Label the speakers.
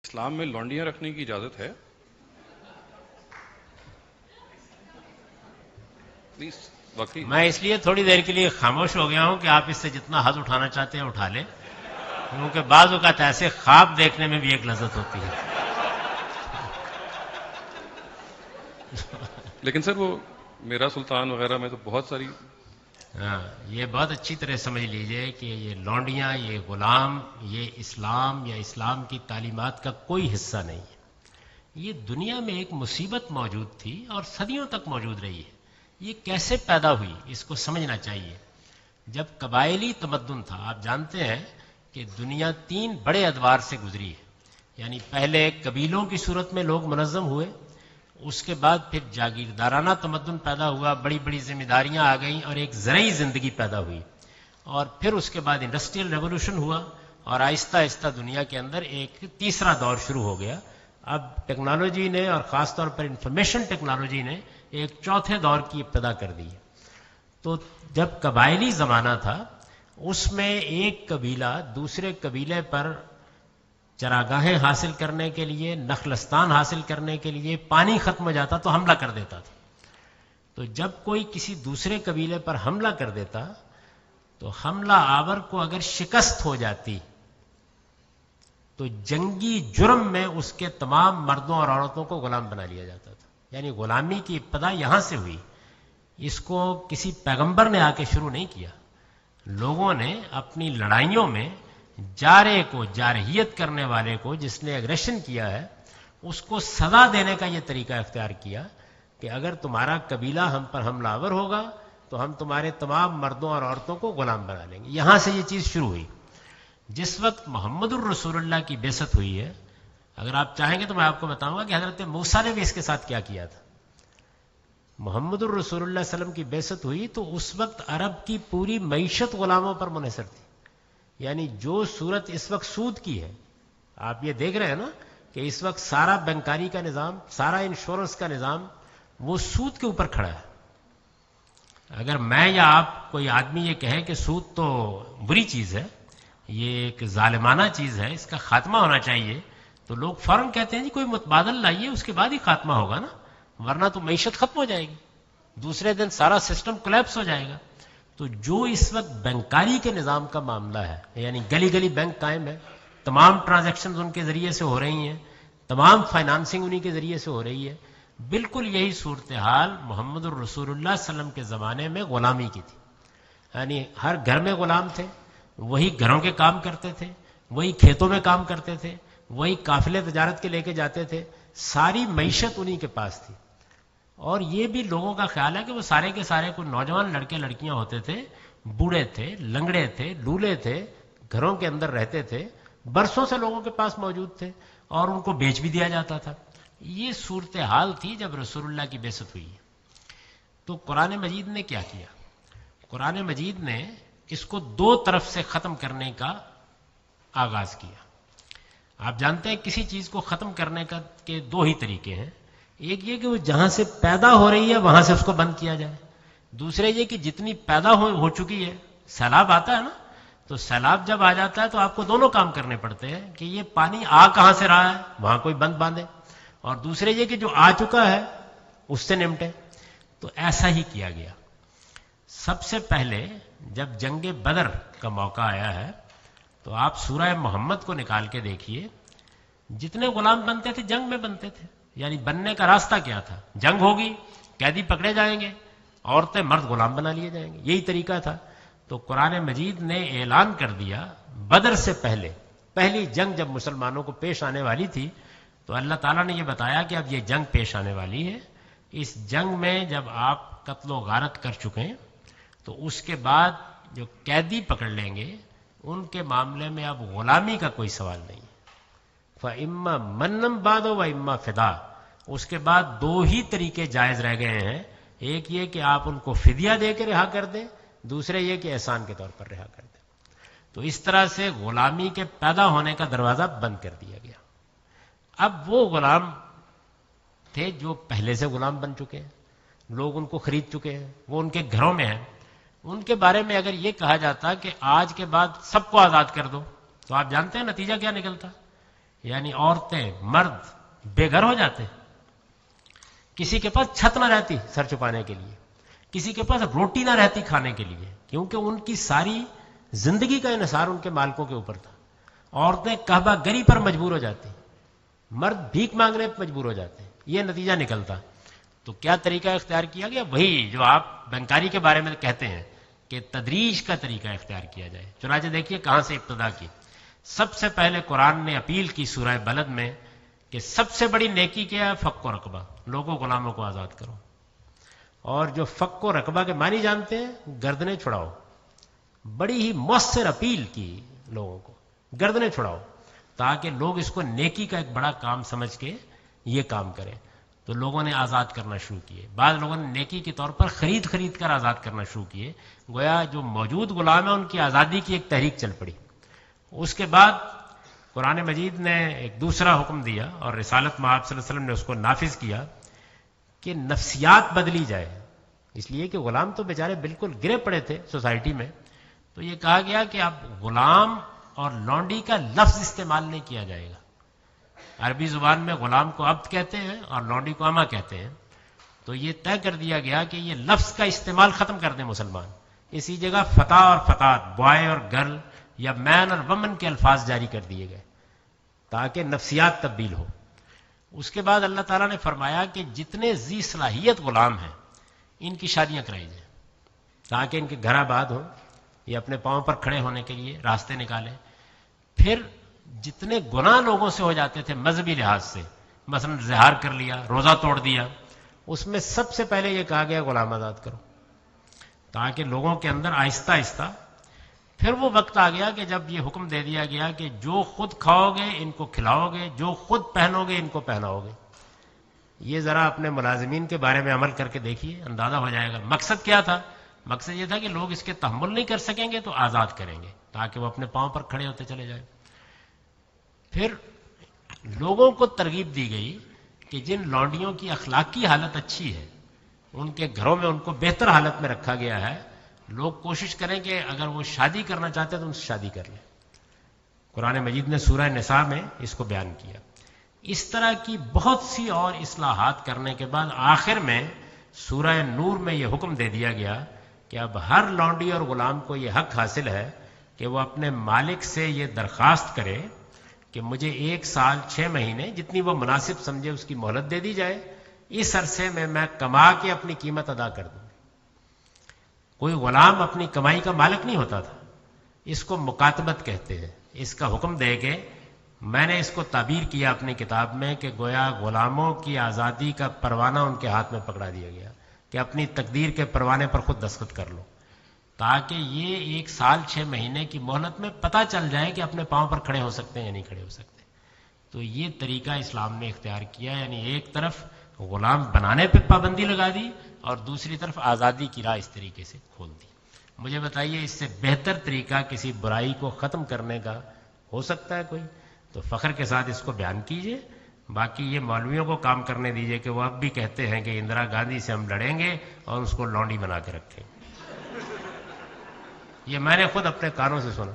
Speaker 1: اسلام میں لونڈیاں رکھنے کی اجازت ہے؟ پلیز واقعی.
Speaker 2: میں اس لیے تھوڑی دیر کے لیے خاموش ہو گیا ہوں کہ آپ اس سے جتنا حد اٹھانا چاہتے ہیں اٹھا لیں، کیونکہ بعض اوقات ایسے خواب دیکھنے میں بھی ایک لذت ہوتی ہے.
Speaker 1: لیکن سر وہ میرا سلطان وغیرہ میں تو بہت ساری.
Speaker 2: ہاں، یہ بہت اچھی طرح سمجھ لیجئے کہ یہ لونڈیاں، یہ غلام، یہ اسلام یا اسلام کی تعلیمات کا کوئی حصہ نہیں ہے. یہ دنیا میں ایک مصیبت موجود تھی اور صدیوں تک موجود رہی ہے. یہ کیسے پیدا ہوئی اس کو سمجھنا چاہیے. جب قبائلی تمدن تھا، آپ جانتے ہیں کہ دنیا 3 بڑے ادوار سے گزری ہے. یعنی پہلے قبیلوں کی صورت میں لوگ منظم ہوئے، اس کے بعد پھر جاگیردارانہ تمدن پیدا ہوا، بڑی بڑی ذمہ داریاں آ گئیں اور ایک زرعی زندگی پیدا ہوئی، اور پھر اس کے بعد انڈسٹریل ریولوشن ہوا، اور آہستہ آہستہ دنیا کے اندر ایک تیسرا دور شروع ہو گیا. اب ٹیکنالوجی نے اور خاص طور پر انفارمیشن ٹیکنالوجی نے ایک چوتھے دور کی ابتدا کر دی. تو جب قبائلی زمانہ تھا، اس میں ایک قبیلہ دوسرے قبیلے پر چراگاہیں حاصل کرنے کے لیے، نخلستان حاصل کرنے کے لیے، پانی ختم ہو جاتا تو حملہ کر دیتا تھا. تو جب کوئی کسی دوسرے قبیلے پر حملہ کر دیتا تو حملہ آور کو اگر شکست ہو جاتی تو جنگی جرم میں اس کے تمام مردوں اور عورتوں کو غلام بنا لیا جاتا تھا. یعنی غلامی کی ابتدا یہاں سے ہوئی. اس کو کسی پیغمبر نے آ کے شروع نہیں کیا. لوگوں نے اپنی لڑائیوں میں جارے کو، جارحیت کرنے والے کو، جس نے اگریشن کیا ہے، اس کو سزا دینے کا یہ طریقہ اختیار کیا کہ اگر تمہارا قبیلہ ہم پر حملہ آور ہوگا تو ہم تمہارے تمام مردوں اور عورتوں کو غلام بنا لیں گے. یہاں سے یہ چیز شروع ہوئی. جس وقت محمد الرسول اللہ کی بعثت ہوئی ہے، اگر آپ چاہیں گے تو میں آپ کو بتاؤں گا کہ حضرت موسیٰ نے بھی اس کے ساتھ کیا کیا تھا. محمد الرسول اللہ علیہ وسلم کی بعثت ہوئی تو اس وقت عرب کی پوری معیشت غلاموں پر منحصر تھی. یعنی جو صورت اس وقت سود کی ہے، آپ یہ دیکھ رہے ہیں نا کہ اس وقت سارا بینکاری کا نظام، سارا انشورنس کا نظام وہ سود کے اوپر کھڑا ہے. اگر میں یا آپ کوئی آدمی یہ کہے کہ سود تو بری چیز ہے، یہ ایک ظالمانہ چیز ہے، اس کا خاتمہ ہونا چاہیے، تو لوگ فوراً کہتے ہیں جی کوئی متبادل لائیے، اس کے بعد ہی خاتمہ ہوگا نا، ورنہ تو معیشت ختم ہو جائے گی، دوسرے دن سارا سسٹم کولیپس ہو جائے گا. تو جو اس وقت بینکاری کے نظام کا معاملہ ہے، یعنی گلی گلی بینک قائم ہے، تمام ٹرانزیکشنز ان کے ذریعے سے ہو رہی ہیں، تمام فائنانسنگ انہی کے ذریعے سے ہو رہی ہے، بالکل یہی صورتحال محمد الرسول اللہ صلی اللہ علیہ وسلم کے زمانے میں غلامی کی تھی. یعنی ہر گھر میں غلام تھے، وہی گھروں کے کام کرتے تھے، وہی کھیتوں میں کام کرتے تھے، وہی قافلے تجارت کے لے کے جاتے تھے، ساری معیشت انہی کے پاس تھی. اور یہ بھی لوگوں کا خیال ہے کہ وہ سارے کے سارے کوئی نوجوان لڑکے لڑکیاں ہوتے تھے، بوڑھے تھے، لنگڑے تھے، لولے تھے، گھروں کے اندر رہتے تھے، برسوں سے لوگوں کے پاس موجود تھے اور ان کو بیچ بھی دیا جاتا تھا. یہ صورتحال تھی جب رسول اللہ کی بعثت ہوئی. تو قرآن مجید نے کیا کیا؟ قرآن مجید نے اس کو 2 طرف سے ختم کرنے کا آغاز کیا. آپ جانتے ہیں کسی چیز کو ختم کرنے کا کے 2 ہی طریقے ہیں. ایک یہ کہ وہ جہاں سے پیدا ہو رہی ہے وہاں سے اس کو بند کیا جائے. دوسرے یہ کہ جتنی پیدا ہو چکی ہے، سیلاب آتا ہے نا، تو سیلاب جب آ جاتا ہے تو آپ کو دونوں کام کرنے پڑتے ہیں کہ یہ پانی آ کہاں سے رہا ہے، وہاں کوئی بند باندھے، اور دوسرے یہ کہ جو آ چکا ہے اس سے نمٹے. تو ایسا ہی کیا گیا. سب سے پہلے جب جنگ بدر کا موقع آیا ہے تو آپ سورہ محمد کو نکال کے دیکھیے، جتنے غلام بنتے تھے جنگ میں بنتے تھے. یعنی بننے کا راستہ کیا تھا؟ جنگ ہوگی، قیدی پکڑے جائیں گے، عورتیں مرد غلام بنا لیے جائیں گے، یہی طریقہ تھا. تو قرآن مجید نے اعلان کر دیا بدر سے پہلے، پہلی جنگ جب مسلمانوں کو پیش آنے والی تھی تو اللہ تعالیٰ نے یہ بتایا کہ اب یہ جنگ پیش آنے والی ہے. اس جنگ میں جب آپ قتل و غارت کر چکے تو اس کے بعد جو قیدی پکڑ لیں گے ان کے معاملے میں اب غلامی کا کوئی سوال نہیں. فَإِمَّا مَنًّا بَعْدُ وَإِمَّا فِدَاءً. اس کے بعد 2 ہی طریقے جائز رہ گئے ہیں. ایک یہ کہ آپ ان کو فدیہ دے کے رہا کر دیں، دوسرے یہ کہ احسان کے طور پر رہا کر دیں. تو اس طرح سے غلامی کے پیدا ہونے کا دروازہ بند کر دیا گیا. اب وہ غلام تھے جو پہلے سے غلام بن چکے ہیں، لوگ ان کو خرید چکے ہیں، وہ ان کے گھروں میں ہیں. ان کے بارے میں اگر یہ کہا جاتا کہ آج کے بعد سب کو آزاد کر دو تو آپ جانتے ہیں نتیجہ کیا نکلتا؟ یعنی عورتیں مرد بے گھر ہو جاتے، کسی کے پاس چھت نہ رہتی سر چھپانے کے لیے، کسی کے پاس روٹی نہ رہتی کھانے کے لیے، کیونکہ ان کی ساری زندگی کا انحصار ان کے مالکوں کے اوپر تھا۔ عورتیں کعبہ گری پر مجبور ہو جاتی، مرد بھیک مانگنے پر مجبور ہو جاتے، یہ نتیجہ نکلتا۔ تو کیا طریقہ اختیار کیا گیا؟ وہی جو آپ بینکاری کے بارے میں کہتے ہیں کہ تدریج کا طریقہ اختیار کیا جائے۔ چنانچہ دیکھیے کہاں سے ابتدا کی۔ سب سے پہلے قرآن نے اپیل کی سورہ بلد میں کہ سب سے بڑی نیکی کیا ہے؟ فک و رقبہ، لوگوں غلاموں کو آزاد کرو۔ اور جو فک و رقبہ کے معنی جانتے ہیں، گردنیں چھڑاؤ۔ بڑی ہی مؤثر اپیل کی لوگوں کو، گردنیں چھڑاؤ، تاکہ لوگ اس کو نیکی کا ایک بڑا کام سمجھ کے یہ کام کریں۔ تو لوگوں نے آزاد کرنا شروع کیے، بعض لوگوں نے نیکی کے طور پر خرید کر آزاد کرنا شروع کیے، گویا جو موجود غلام ہیں ان کی آزادی کی ایک تحریک چل پڑی۔ اس کے بعد قرآن مجید نے ایک دوسرا حکم دیا اور رسالت مآب صلی اللہ علیہ وسلم نے اس کو نافذ کیا کہ نفسیات بدلی جائے، اس لیے کہ غلام تو بیچارے بالکل گرے پڑے تھے سوسائٹی میں۔ تو یہ کہا گیا کہ اب غلام اور لونڈی کا لفظ استعمال نہیں کیا جائے گا۔ عربی زبان میں غلام کو عبد کہتے ہیں اور لونڈی کو اما کہتے ہیں، تو یہ طے کر دیا گیا کہ یہ لفظ کا استعمال ختم کر دیں مسلمان، اسی جگہ فتح اور فتات، بوائے اور گرل یا مین اور ومن کے الفاظ جاری کر دیے گئے تاکہ نفسیات تبدیل ہو۔ اس کے بعد اللہ تعالیٰ نے فرمایا کہ جتنے ذی صلاحیت غلام ہیں ان کی شادیاں کرائی جائیں تاکہ ان کے گھر آباد ہوں، یہ اپنے پاؤں پر کھڑے ہونے کے لیے راستے نکالیں۔ پھر جتنے گناہ لوگوں سے ہو جاتے تھے مذہبی لحاظ سے، مثلا زہار کر لیا، روزہ توڑ دیا، اس میں سب سے پہلے یہ کہا گیا غلام آزاد کرو، تاکہ لوگوں کے اندر آہستہ آہستہ پھر وہ وقت آ گیا کہ جب یہ حکم دے دیا گیا کہ جو خود کھاؤ گے ان کو کھلاؤ گے، جو خود پہنو گے ان کو پہناؤ گے۔ یہ ذرا اپنے ملازمین کے بارے میں عمل کر کے دیکھیے، اندازہ ہو جائے گا مقصد کیا تھا۔ مقصد یہ تھا کہ لوگ اس کے تحمل نہیں کر سکیں گے تو آزاد کریں گے تاکہ وہ اپنے پاؤں پر کھڑے ہوتے چلے جائیں۔ پھر لوگوں کو ترغیب دی گئی کہ جن لونڈیوں کی اخلاقی حالت اچھی ہے ان کے گھروں میں ان کو بہتر حالت میں رکھا گیا ہے، لوگ کوشش کریں کہ اگر وہ شادی کرنا چاہتے ہیں تو ان سے شادی کر لیں۔ قرآن مجید نے سورہ نساء میں اس کو بیان کیا۔ اس طرح کی بہت سی اور اصلاحات کرنے کے بعد آخر میں سورہ نور میں یہ حکم دے دیا گیا کہ اب ہر لونڈی اور غلام کو یہ حق حاصل ہے کہ وہ اپنے مالک سے یہ درخواست کرے کہ مجھے 1 سال 6 مہینے جتنی وہ مناسب سمجھے اس کی مہلت دے دی جائے، اس عرصے میں کما کے اپنی قیمت ادا کر دوں۔ کوئی غلام اپنی کمائی کا مالک نہیں ہوتا تھا، اس کو مکاتبت کہتے ہیں۔ اس کا حکم دے کے میں نے اس کو تعبیر کیا اپنی کتاب میں کہ گویا غلاموں کی آزادی کا پروانہ ان کے ہاتھ میں پکڑا دیا گیا کہ اپنی تقدیر کے پروانے پر خود دستخط کر لو، تاکہ یہ 1 سال 6 مہینے کی مہلت میں پتہ چل جائے کہ اپنے پاؤں پر کھڑے ہو سکتے ہیں یا نہیں کھڑے ہو سکتے۔ تو یہ طریقہ اسلام نے اختیار کیا، یعنی ایک طرف غلام بنانے پہ پابندی لگا دی اور دوسری طرف آزادی کی راہ اس طریقے سے کھول دی۔ مجھے بتائیے اس سے بہتر طریقہ کسی برائی کو ختم کرنے کا ہو سکتا ہے کوئی؟ تو فخر کے ساتھ اس کو بیان کیجئے۔ باقی یہ مولویوں کو کام کرنے دیجئے کہ وہ اب بھی کہتے ہیں کہ اندرا گاندھی سے ہم لڑیں گے اور اس کو لونڈی بنا کے رکھیں۔ یہ میں نے خود اپنے کانوں سے سنا۔